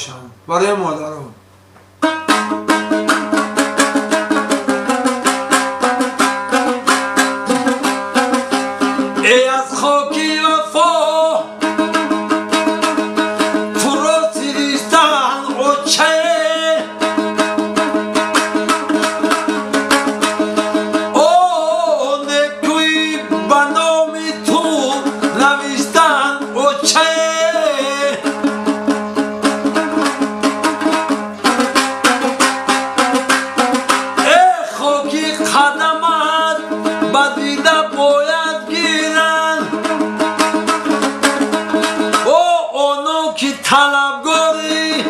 بچه‌ام، برای مادرم. ای از خاکی وفا تو را سیریستن اوچه او نکوی بنامی تو نویستن اوچه ای خاکی قدمت بدیده باید گیرن او اونو که طلبگاری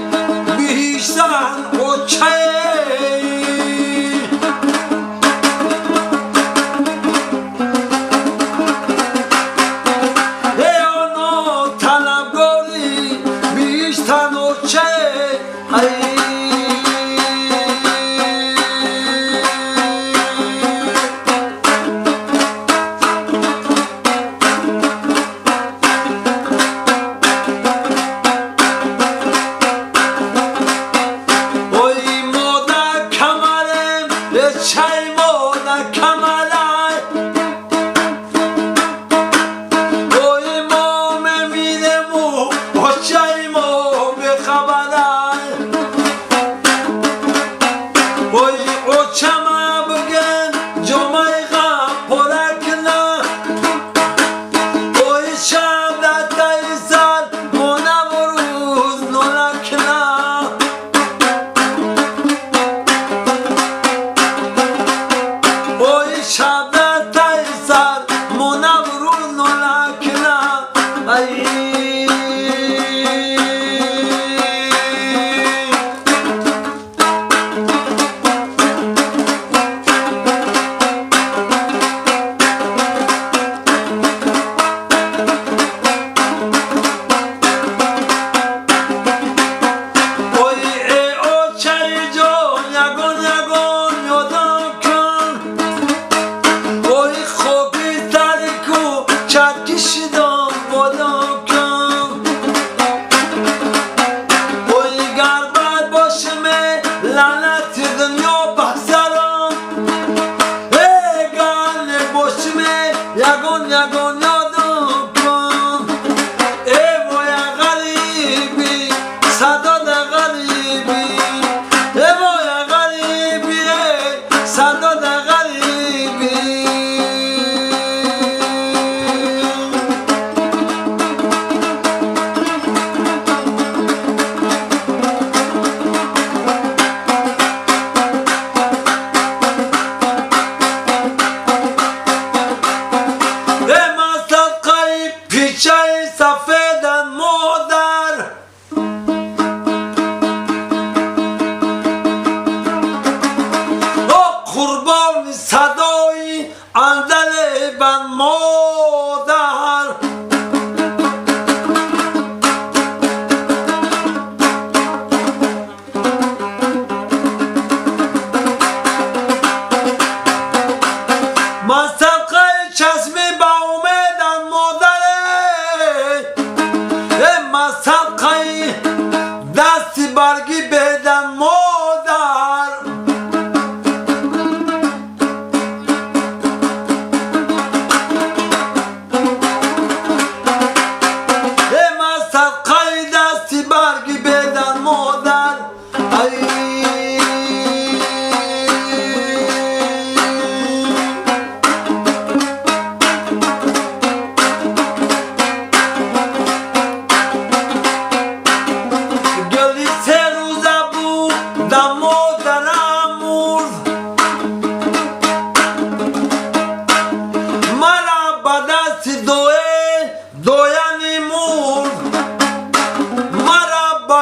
بیشتن اوچه ای اونو طلبگاری بیشتن اوچه چای مادر کمالای اوی ما میمیرمو چای ما بخبرای اوی اوچما بگن جمعی غم پرکنه اوی شب دتای سر مونه بروز نولکنه شب تای سر منورو نولکنا کشیدم بالا کن اوی گربت باشمه لعنت دنیا بسرم ای گل باشمه یگان یادم کن ای وای غریبی صدا ده غریبی ای وای غریبی صدا ده غریبی پیچه سفیدن مادر قربان صدای اندل بن مادر من صدقه چشمی با امیدن مادر صدقه دستی برگی بدن مادر من صدقه دستی برگی بدن مادر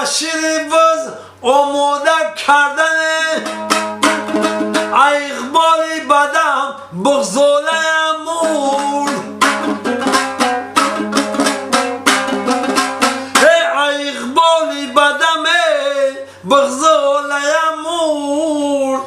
شیری وز آماده کردن ای اقبالی بدم بغزاله مور ای اقبالی بدم بغزاله مور